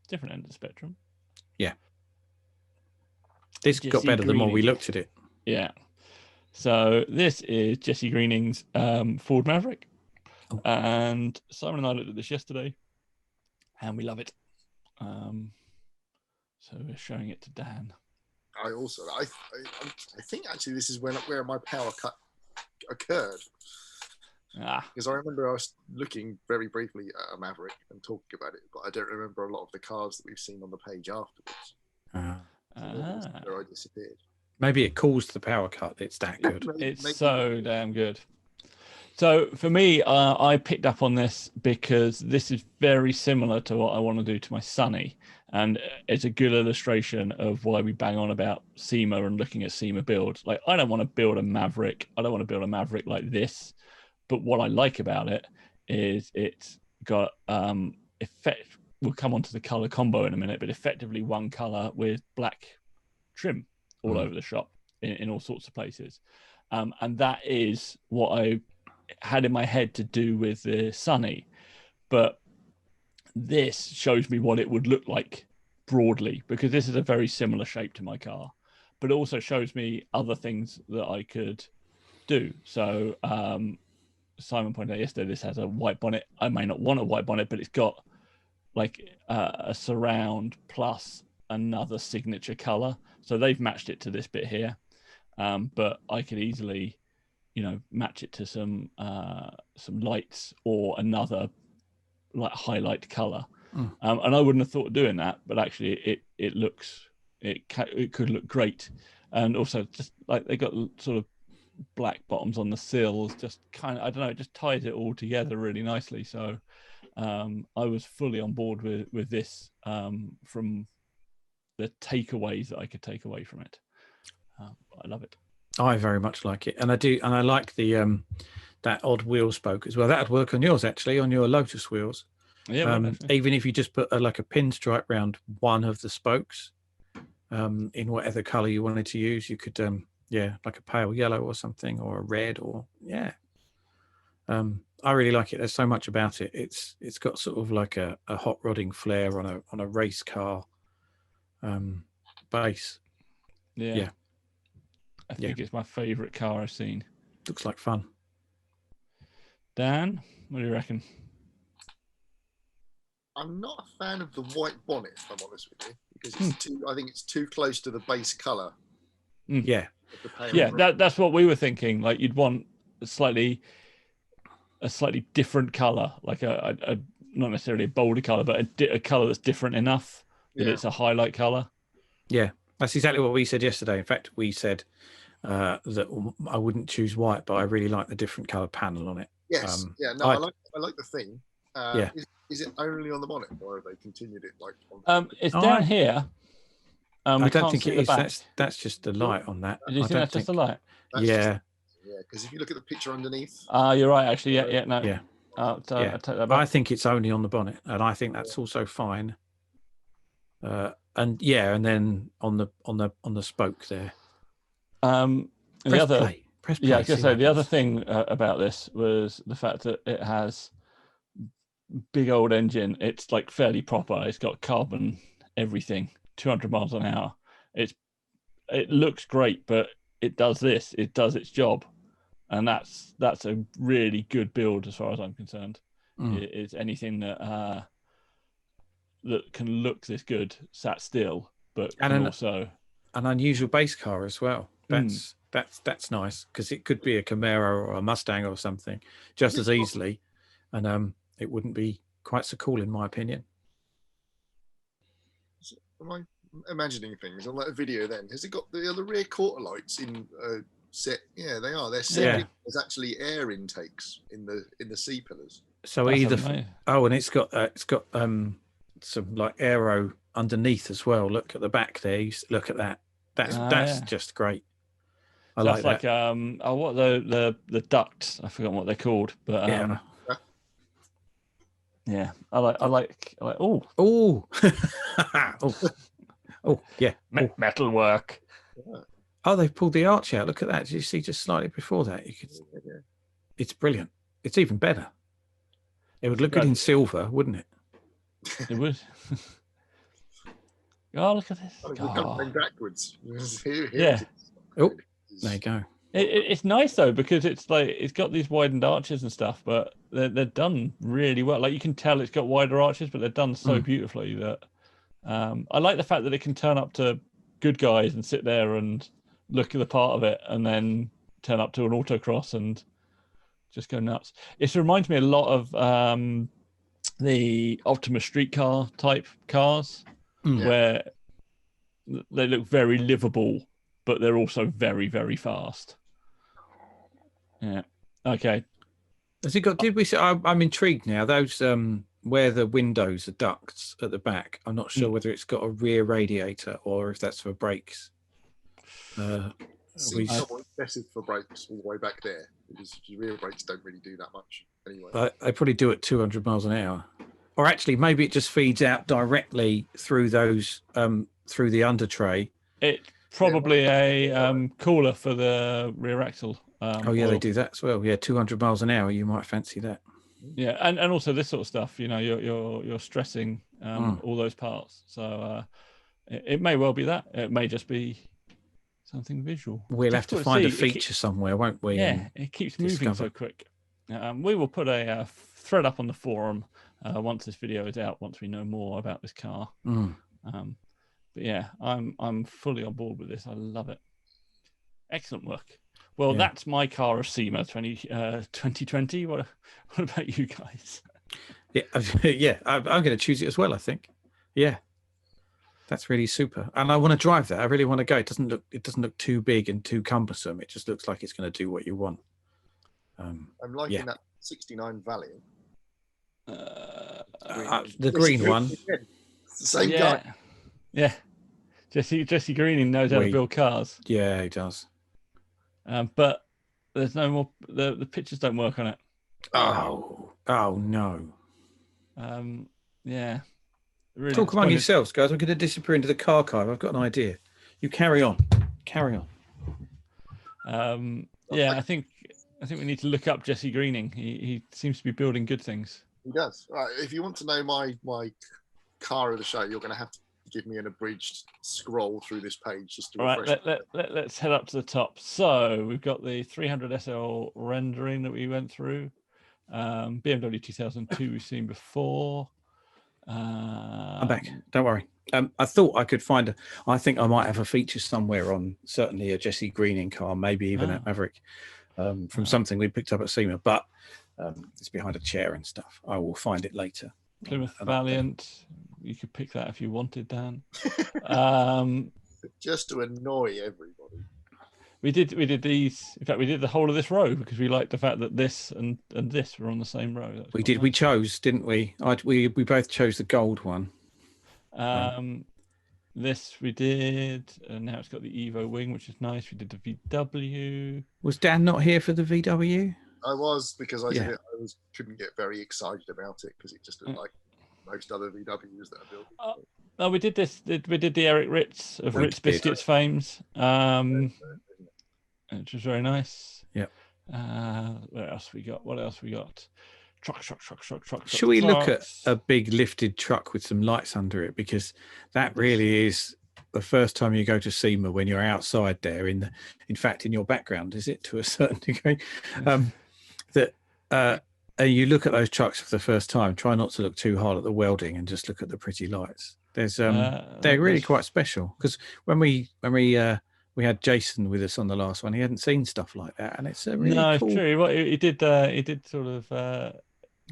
different end of the spectrum. Yeah. This got better the more we looked at it. Yeah. So this is Jesse Greening's Ford Maverick. Oh. And Simon and I looked at this yesterday, and we love it. So we're showing it to Dan. I think actually this is where my power cut occurred. Because I remember I was looking very briefly at a Maverick and talking about it, but I don't remember a lot of the cars that we've seen on the page afterwards. Where I disappeared. Maybe it caused the power cut. It's that good. It's so damn good. So for me, I picked up on this because this is very similar to what I want to do to my Sunny. And it's a good illustration of why we bang on about SEMA and looking at SEMA builds. Like, I don't want to build a Maverick. I don't want to build a Maverick like this. But what I like about it is it's got effect. We'll come on to the color combo in a minute, but effectively one color with black trim all over the shop in all sorts of places. And that is what I had in my head to do with the Sunny. But this shows me what it would look like broadly, because this is a very similar shape to my car, but it also shows me other things that I could do. So Simon pointed out yesterday, this has a white bonnet. I may not want a white bonnet, but it's got like a surround plus another signature color. So they've matched it to this bit here. But I could easily, match it to some lights or another like highlight color. And I wouldn't have thought of doing that, but actually it could look great. And also just like they got sort of black bottoms on the sills, just kind of, I don't know, it just ties it all together really nicely. So I was fully on board with this from the takeaways that I could take away from it. I love it. I very much like it, and I do, and I like the that odd wheel spoke as well. That would work on yours, actually, on your Lotus wheels. Yeah, even if you just put like a pinstripe around one of the spokes, in whatever color you wanted to use, you could, like a pale yellow or something, or a red, or I really like it. There's so much about it. It's got sort of like a hot rodding flair on a race car base. Yeah. I think it's my favorite car I've seen. Looks like fun. Dan, what do you reckon? I'm not a fan of the white bonnet, if I'm honest with you, because I think it's too close to the base colour. Yeah. That's what we were thinking. Like, you'd want a slightly different colour, like a not necessarily a bolder colour, but a colour that's different enough that it's a highlight colour. Yeah. That's exactly what we said yesterday. In fact, we said that I wouldn't choose white, but I really like the different coloured panel on it. Yes. I like the theme. Is it only on the bonnet, or have they continued it like? It's down here. I don't think it is. That's just the light on that. Do you think that's just the light? Yeah, because if you look at the picture underneath. You're right. Actually, I take that back. I think it's only on the bonnet, and I think that's also fine. And then on the spoke there. Press play. I was going to say the other thing about this was the fact that it has big old engine. It's like fairly proper. It's got carbon everything, 200 miles an hour. It looks great, but it does this. It does its job, and that's a really good build as far as I'm concerned. It's anything that can look this good sat still, but also an unusual base car as well. That's nice, because it could be a Camaro or a Mustang or something just as easily, and it wouldn't be quite so cool in my opinion. Am I imagining things on that video? Then has it got the rear quarter lights in set? Yeah, they are. They're set. Yeah. There's actually air intakes in the C pillars. So and it's got some like aero underneath as well. Look at the back there. Look at that. That's just great. I so like that's that. Like what the ducts? I forgot what they're called, but yeah, I like. Oh, yeah, metal work. Oh, they've pulled the arch out. Look at that. Did you see just slightly before that? You could. It's brilliant. It's even better. It would look good in silver, wouldn't it? It would. Oh, look at this. Going backwards. Yeah. Oh, there you go. It's nice though, because it's got these widened arches and stuff, but they're done really well. Like you can tell it's got wider arches, but they're done so beautifully that I like the fact that it can turn up to good guys and sit there and look at the part of it, and then turn up to an autocross and just go nuts. It reminds me a lot of the Optima streetcar type cars, where they look very livable, but they're also very, very fast. Yeah. Okay. Has it got? Did we say? I'm intrigued now. Those where the windows are ducts at the back. I'm not sure whether it's got a rear radiator or if that's for brakes. Seems somewhat excessive for brakes all the way back there, because rear brakes don't really do that much anyway. They probably do at 200 miles an hour, or actually maybe it just feeds out directly through those through the under tray. It's probably a cooler for the rear axle. They do that as well. Yeah, 200 miles an hour. You might fancy that. Yeah, and also this sort of stuff. You know, you're stressing all those parts, so it may well be that. It may just be something visual. We'll have to find a feature somewhere, won't we? Yeah, it keeps moving so quick. We will put a thread up on the forum once this video is out, once we know more about this car. But yeah, I'm fully on board with this. I love it. Excellent work. Well, that's my car of SEMA 2020. What about you guys? Yeah, I'm going to choose it as well, I think. Yeah. That's really super, and I want to drive that. I really want to go. It doesn't look too big and too cumbersome. It just looks like it's going to do what you want. I'm liking that 69 Valiant. The green one. It's the same guy. Yeah. Jesse Greening knows how to build cars. Yeah, he does. But there's no more. The pictures don't work on it. Oh no. Yeah. Really Talk among yourselves, guys. I'm going to disappear into the car archive. I've got an idea. You carry on. Yeah, I think we need to look up Jesse Greening. He seems to be building good things. He does. Right. If you want to know my car of the show, you're going to have to give me an abridged scroll through this page just to refresh. Let's head up to the top. So we've got the 300 SL rendering that we went through. BMW 2002 we've seen before. I'm back. Don't worry. I thought I could find I think I might have a feature somewhere on certainly a Jesse Greening car, maybe even a Maverick, from something we picked up at SEMA, but it's behind a chair and stuff. I will find it later. Plymouth Valiant. You could pick that if you wanted, Dan. Just to annoy everybody. We did these. In fact, we did the whole of this row because we liked the fact that this and this were on the same row. We did. Nice. We chose, didn't we? We both chose the gold one. This we did, and now it's got the Evo wing, which is nice. We did the VW. Was Dan not here for the VW? I was, because couldn't get very excited about it because it just looked like most other VWs that I built. No, we did this. We did the Eric Ritz of Ritz Biscuits fames. Which was very nice. Yeah. What else we got? Truck. Should we look at a big lifted truck with some lights under it? Because that really is the first time you go to SEMA when you're outside there. In fact, in your background, is it to a certain degree? You look at those trucks for the first time. Try not to look too hard at the welding and just look at the pretty lights. They're really quite special, because when we had Jason with us on the last one, he hadn't seen stuff like that, and it's really cool. It's true. He did sort of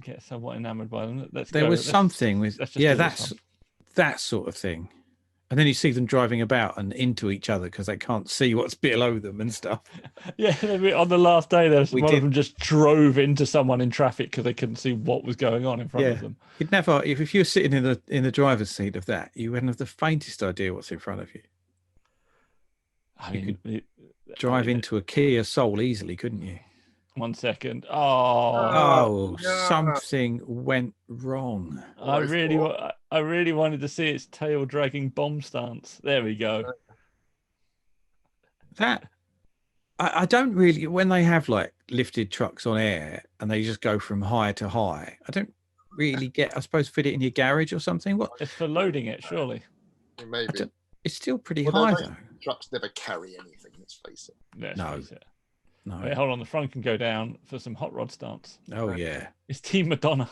get somewhat enamored by them. There was something with that sort of thing. And then you see them driving about and into each other because they can't see what's below them and stuff. Yeah, on the last day, one of them just drove into someone in traffic because they couldn't see what was going on in front of them. You'd never, if you were sitting in the driver's seat of that, you wouldn't have the faintest idea what's in front of you. You could drive into a Kia Soul easily, couldn't you? 1 second. Something went wrong. I really wanted to see its tail dragging bomb stance. There we go. That I don't really, when they have like lifted trucks on air and they just go from high to high, I don't really get. I suppose fit it in your garage or something. What? It's for loading it, surely. Maybe. It's still pretty high though. Trucks never carry anything. Let's face it. Let's face it. No. Wait, hold on. The front can go down for some hot rod stance. Oh, yeah. It's Team Madonna.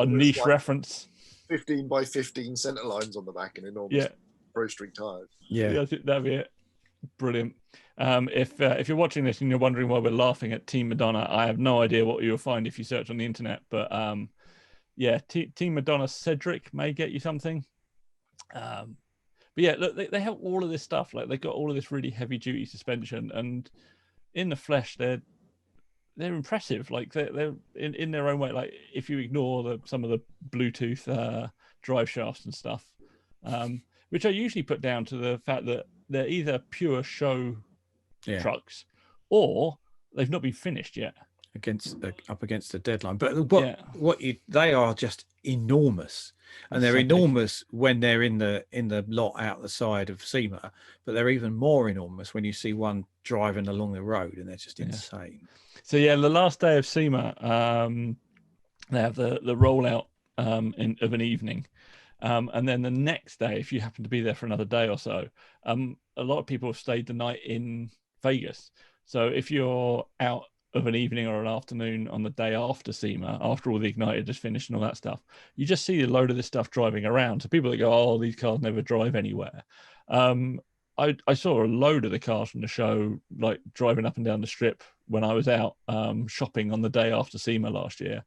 Niche reference. 15 by 15 centre lines on the back and enormous Pro Street tyres. Yeah. I think that'd be it. Brilliant. If you're watching this and you're wondering why we're laughing at Team Madonna, I have no idea what you'll find if you search on the internet. But Team Madonna Cedric may get you something. But yeah, look, they have all of this stuff. Like, they've got all of this really heavy duty suspension, and in the flesh, they're impressive. Like, they're in their own way. Like, if you ignore some of the Bluetooth drive shafts and stuff, which I usually put down to the fact that they're either pure show trucks or they've not been finished yet. Up against the deadline. But they are just enormous. And they're enormous when they're in the lot out the side of SEMA, but they're even more enormous when you see one driving along the road, and they're just insane. So the last day of SEMA, they have the rollout of an evening, and then the next day, if you happen to be there for another day or so, a lot of people have stayed the night in Vegas. So if you're out of an evening or an afternoon on the day after SEMA, after all the Ignited is finished and all that stuff, you just see a load of this stuff driving around. So people that go, oh, these cars never drive anywhere. I saw a load of the cars from the show, like driving up and down the strip when I was out shopping on the day after SEMA last year.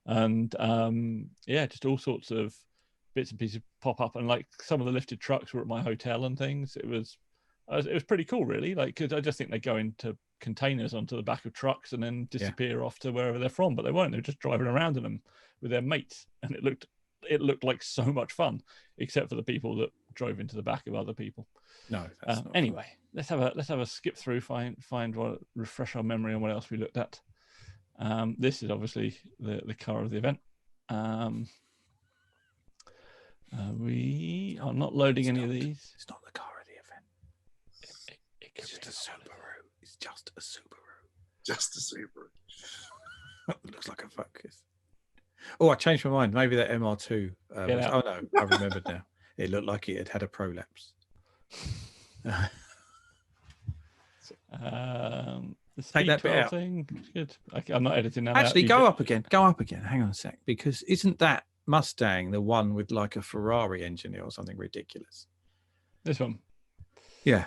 And just all sorts of bits and pieces pop up. And like some of the lifted trucks were at my hotel and things. It was pretty cool, really. Like, because I just think they go into containers onto the back of trucks and then disappear off to wherever they're from, but they weren't. They were just driving around in them with their mates, and it looked like so much fun, except for the people that drove into the back of other people. No. Anyway, let's have a skip through, find what, refresh our memory on what else we looked at. This is obviously the car of the event. We are not loading any of these. It's not the car of the event. It's just a Subaru. It's just a Subaru. Just a Subaru. It looks like a Focus. Oh, I changed my mind. Maybe that MR2. Oh no, I remembered now. It looked like it had a prolapse. Take that bit out. Thing. Good. I'm not editing that. Actually, go up again. Hang on a sec, because isn't that Mustang the one with like a Ferrari engine or something ridiculous? This one. Yeah.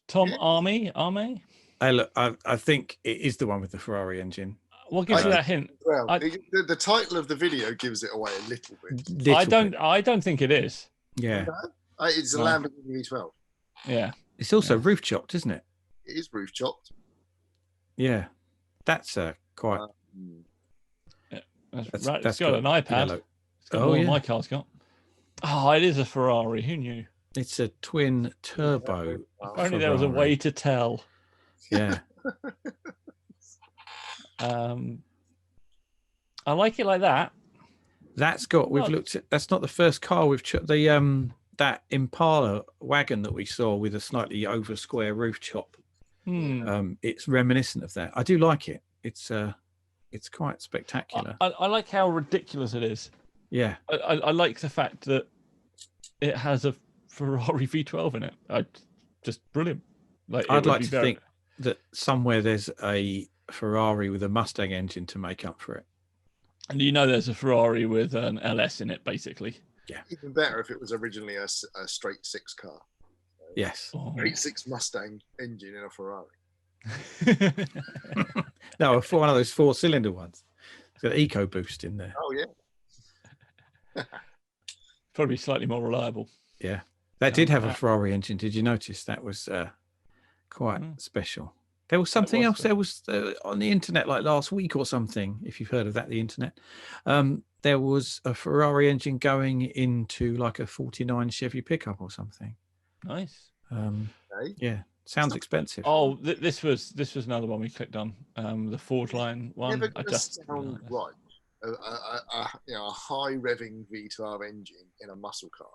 Tom Army. Hey, look, I think it is the one with the Ferrari engine. What gives you that hint? Well, the title of the video gives it away a little bit. I don't think it is. Yeah. It's a Lamborghini V12. Yeah. It's also roof chopped, isn't it? It is roof chopped. Yeah. That's quite. That's right. It's got an iPad. Yellow. It's got more than my car's got. Oh, it is a Ferrari. Who knew? It's a twin turbo. If only there was a way to tell. Yeah. I like it like that. That's got. We've looked at. That's not the first car we've that Impala wagon that we saw with a slightly over square roof chop. It's reminiscent of that. I do like it. It's quite spectacular. I like how ridiculous it is. Yeah. I like the fact that it has a Ferrari V12 in it. Just brilliant. I'd like to think that somewhere there's a Ferrari with a Mustang engine to make up for it. And there's a Ferrari with an LS in it, basically. Yeah. Even better if it was originally a straight six car. Yes. Straight six Mustang engine in a Ferrari. No, one of those 4-cylinder ones. got Eco Boost in there. Oh yeah. Probably slightly more reliable. Yeah, that did have a Ferrari engine. Did you notice that was quite special? There was something else. There was on the internet like last week or something. If you've heard of that, the internet. There was a Ferrari engine going into like a '49 Chevy pickup or something. Nice. Yeah, sounds expensive. Oh, this was another one we clicked on. The Forge Line one. Never gonna sound right. A high revving V12 engine in a muscle car.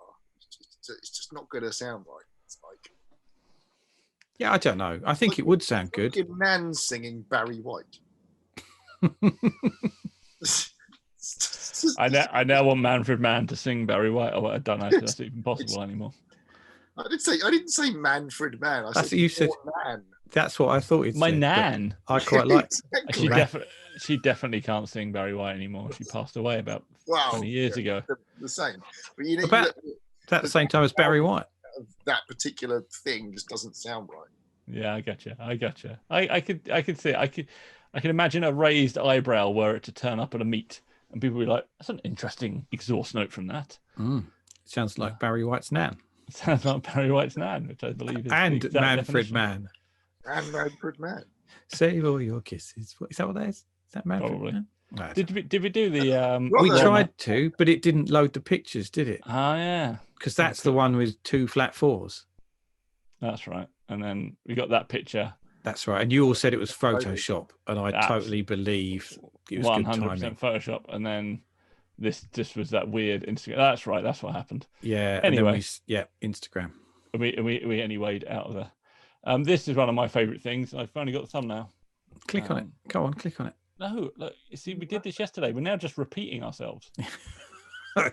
It's just not going to sound right. It's like. Yeah, I don't know. I think it would sound good. Like a man singing Barry White. I now want Manfred Mann to sing Barry White. Oh, I don't know if that's even possible anymore. I didn't say Manfred Mann. I that's said what you said. Man. That's what I thought you'd My said, nan. I quite like. She definitely can't sing Barry White anymore. She passed away about 20 years ago. The same. But about at the same time as Barry White. That particular thing just doesn't sound right. Yeah, I gotcha. I could see it. I can imagine a raised eyebrow were it to turn up at a meet, and people would be like, "That's an interesting exhaust note from that." Sounds like Barry White's nan. Sounds like Barry White's nan, which I believe is and Manfred Mann. And Manfred Mann. Save all your kisses. Is that what that is? Is that Manfred? Probably. Mann? No, did we do the? We tried to, but it didn't load the pictures, did it? Oh yeah. Because that's the one with 2 flat 4s. That's right. And then we got that picture. That's right. And you all said it was Photoshop, and I totally believe it was 100% Photoshop. And then this just was that weird Instagram. That's right. That's what happened. Yeah. Anyway, Instagram. We anywayed out of there. This is one of my favorite things. I've finally got the thumbnail. Click on it. Go on, click on it. No, look. You see, we did this yesterday. We're now just repeating ourselves.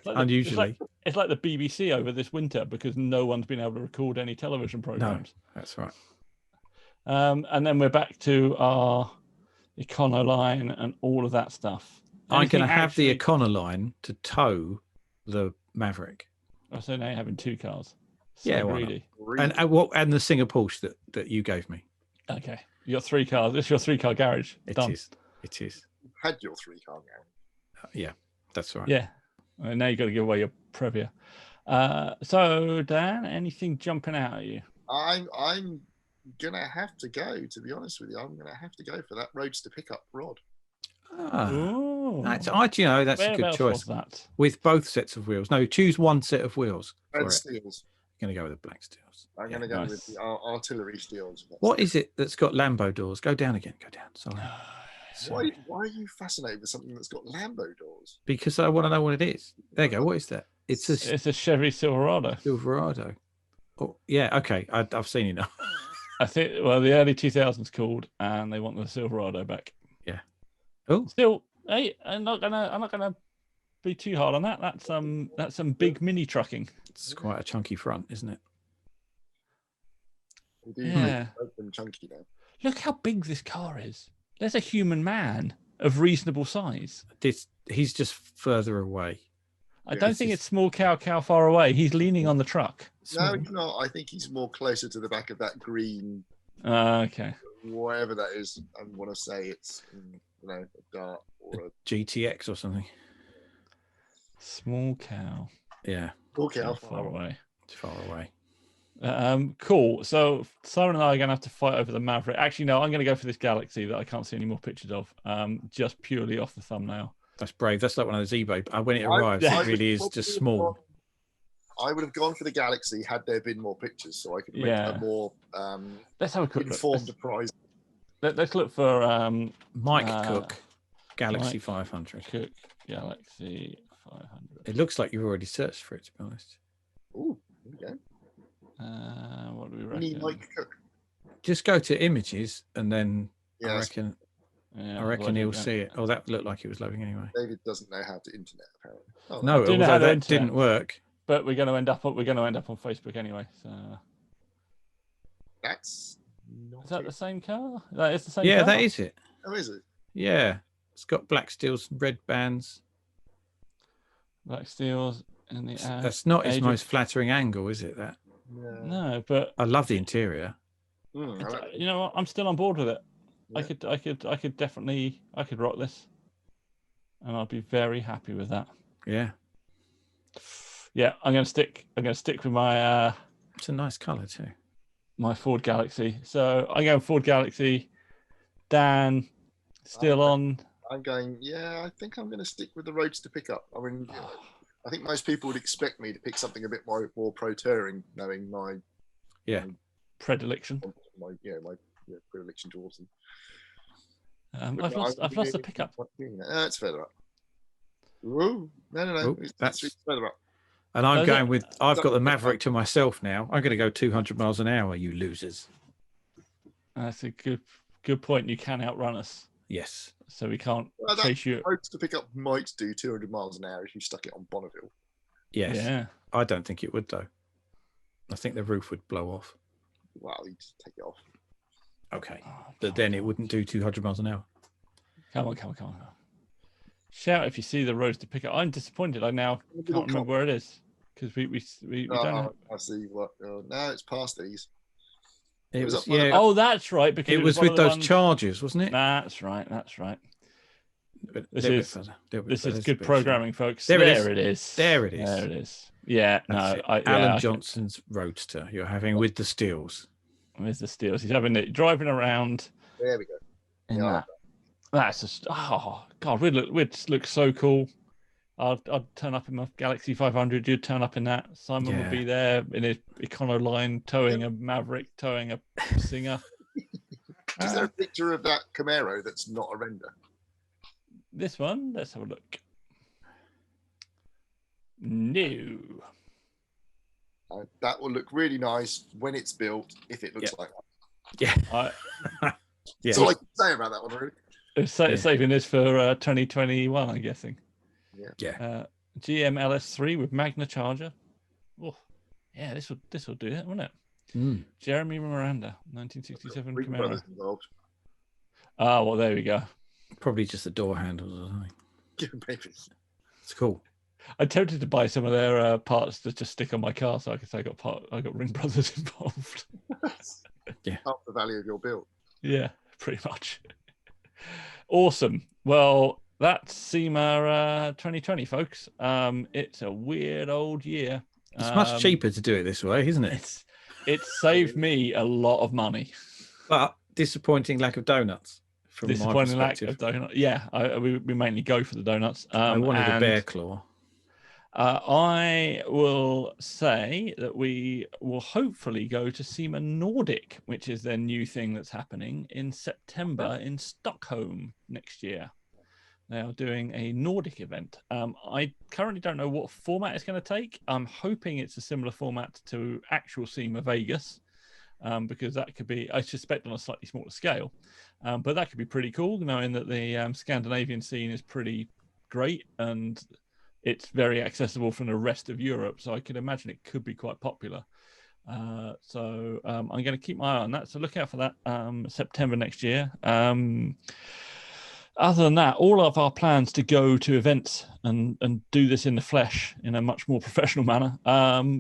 Unusually. It's like the BBC over this winter because no one's been able to record any television programs. No, that's right. And then we're back to our Econoline and all of that stuff. I'm going to have the Econoline to tow the Maverick. Oh, so now you're having 2 cars. So yeah, greedy. And the Singer Porsche that you gave me. Okay, you got 3 cars. This is your 3-car garage. It is. You had your 3-car garage. Yeah, that's right. Yeah. And now you got to give away your Previa. So Dan, anything jumping out at you? I'm gonna have to go. To be honest with you, I'm gonna have to go for that Roadster pickup rod. That's a good choice. That? With both sets of wheels. No, choose one set of wheels. Red steels. I'm going to go with the black steels. I'm going to go with the artillery steels. What is it that's got Lambo doors? Go down again. Go down. Sorry. Why are you fascinated with something that's got Lambo doors? Because I want to know what it is. There you go. What is that? It's a Chevy Silverado. Silverado. Oh, yeah. Okay. I've seen it now. I think. Well, the early 2000s called, and they want the Silverado back. Yeah. Oh. Still, hey, I'm not gonna be too hard on that. That's some big mini trucking. It's quite a chunky front, isn't it? Yeah. Open chunky now. Look how big this car is. There's a human man of reasonable size. He's just further away. I don't think it's small cow far away. He's leaning on the truck. No, he's not. I think he's more closer to the back of that green. Okay. Whatever that is, I want to say it's a Dart or a GTX or something. Small cow. Yeah. Small cow far away. It's far away. Cool. So Simon and I are going to have to fight over the Maverick. Actually, no, I'm going to go for this Galaxy that I can't see any more pictures of. Just purely off the thumbnail. That's brave. That's like one of those eBay. When it arrives, it really is just small. I would have gone for the Galaxy had there been more pictures, so I could make a more let's have a quick informed prize. Let's look for Mike Cook, Galaxy 500. Cook Galaxy 500. It looks like you've already searched for it, to be honest. Oh, there we go. What do we reckon? Mike Cook. Just go to images and then I reckon he'll see it. Oh, that looked like it was loading anyway. David doesn't know how to internet apparently. Oh, no, although that didn't work. But we're going to end up on Facebook anyway. So that's is that the same car? That is the same. Yeah, car? that is it. Oh, is it? Yeah, it's got black steels, red bands. Black steels in the. That's not its most flattering angle, is it? That. No, but I love the interior. You know what? I'm still on board with it. Yeah. I could definitely rock this. and I'll be very happy with that. Yeah. Yeah, I'm gonna stick with my it's a nice colour too. My Ford Galaxy. So I go Ford Galaxy. Dan, still on. I'm going, yeah, I think I'm going to stick with the Roadster pickup. I mean, I think most people would expect me to pick something a bit more pro-touring, knowing my predilection. My predilection towards them. I've lost the pickup. It's further up. Whoa. No. It's further up. And I'm going with, I've got the Maverick to myself now. I'm going to go 200 miles an hour, you losers. That's a good point. You can outrun us. Yes. So we can't chase you. Roadster pickup might do 200 miles an hour if you stuck it on Bonneville. Yes. Yeah. I don't think it would, though. I think the roof would blow off. Well, you just take it off. Okay. But then it wouldn't do 200 miles an hour. Come on. Shout if you see the Roadster pickup. I'm disappointed. I now can't remember where it is. Because we don't. I see what. No, it's past these. It was, Oh, that's right. Because it was with those Chargers, wasn't it? That's right. This is good bit programming, folks. There it is. There it is. Yeah. Alan Johnson's Roadster you're having with the Steels. With the Steels. He's having it driving around. There we go. Yeah. That's just God, we'd look so cool. I'd turn up in my Galaxy 500. You'd turn up in that. Simon would be there in his Econoline, towing a Maverick, towing a Singer. Is there a picture of that Camaro that's not a render? This one? Let's have a look. No. That will look really nice when it's built, if it looks like that. Yeah. That's all I can say about that one, really. Saving this for 2021, I'm guessing. Yeah. GM LS3 with Magna Charger. Oh, yeah, this will do it, won't it? Jeremy Miranda, 1967 Camaro. Well, there we go. Probably just the door handles or something. Maybe. It's cool. I'm tempted to buy some of their parts to just stick on my car, so I can say I got Ring Brothers involved. Yeah. Half the value of your build. Yeah, pretty much. Awesome. Well, that's SEMA 2020, folks. It's a weird old year. It's much cheaper to do it this way, isn't it? It's saved me a lot of money. But disappointing lack of donuts. Disappointing lack of donuts. Yeah, we mainly go for the donuts. I wanted a bear claw. I will say that we will hopefully go to SEMA Nordic, which is their new thing that's happening in September in Stockholm next year. They are doing a Nordic event. I currently don't know what format it's going to take. I'm hoping it's a similar format to actual SEMA Vegas, because that could be, I suspect, on a slightly smaller scale. But that could be pretty cool, knowing that the Scandinavian scene is pretty great and it's very accessible from the rest of Europe. So I can imagine it could be quite popular. So I'm going to keep my eye on that. So look out for that September next year. Other than that, all of our plans to go to events and do this in the flesh in a much more professional manner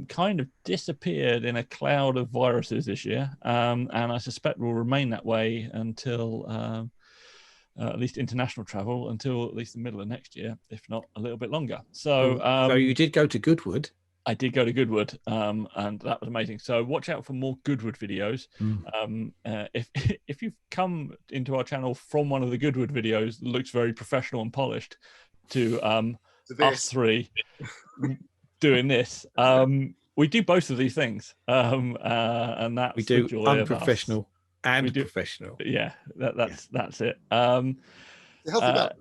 kind of disappeared in a cloud of viruses this year. And I suspect will remain that way until at least international travel, until at least the middle of next year, if not a little bit longer. So you did go to Goodwood. I did go to Goodwood, and that was amazing. So watch out for more Goodwood videos. If you've come into our channel from one of the Goodwood videos that looks very professional and polished, to us three doing this, we do both of these things, and that's we do the joy unprofessional and professional. Yeah, that's it. Healthy balance.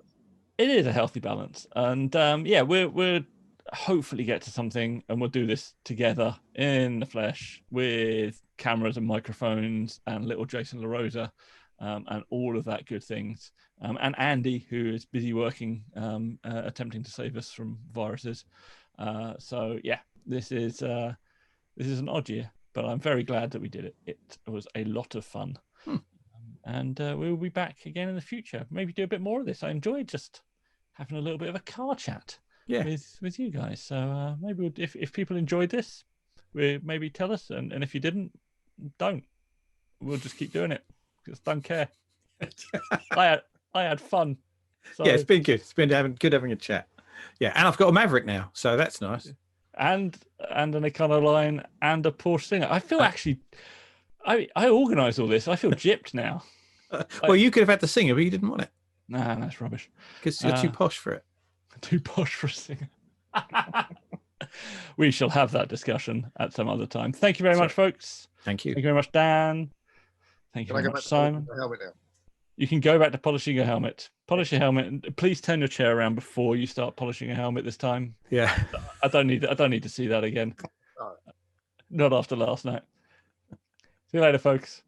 It is a healthy balance, and we're hopefully get to something, and we'll do this together in the flesh with cameras and microphones and little Jason LaRosa and all of that good things, and Andy, who is busy working attempting to save us from viruses. So yeah, this is an odd year, but I'm very glad that we did it. It was a lot of fun. And we'll be back again in the future, maybe do a bit more of this. I enjoyed just having a little bit of a car chat with you guys. So maybe if people enjoyed this, maybe tell us, and if you didn't, don't. We'll just keep doing it. Just don't care. I had fun. So, yeah, it's been good. It's been having a chat. Yeah, and I've got a Maverick now, so that's nice. And an Econoline and a Porsche Singer. I feel actually, I organised all this. I feel gypped now. Well, you could have had the Singer, but you didn't want it. Nah, that's rubbish. Because you're too posh for it. Too posh for a Singer. We shall have that discussion at some other time. Thank you very much, folks. Thank you. Thank you very much, Dan. Thank you very much, Simon. You can go back to polishing your helmet. Polish your helmet. Please turn your chair around before you start polishing your helmet this time. Yeah. I don't need to see that again. Not after last night. See you later, folks.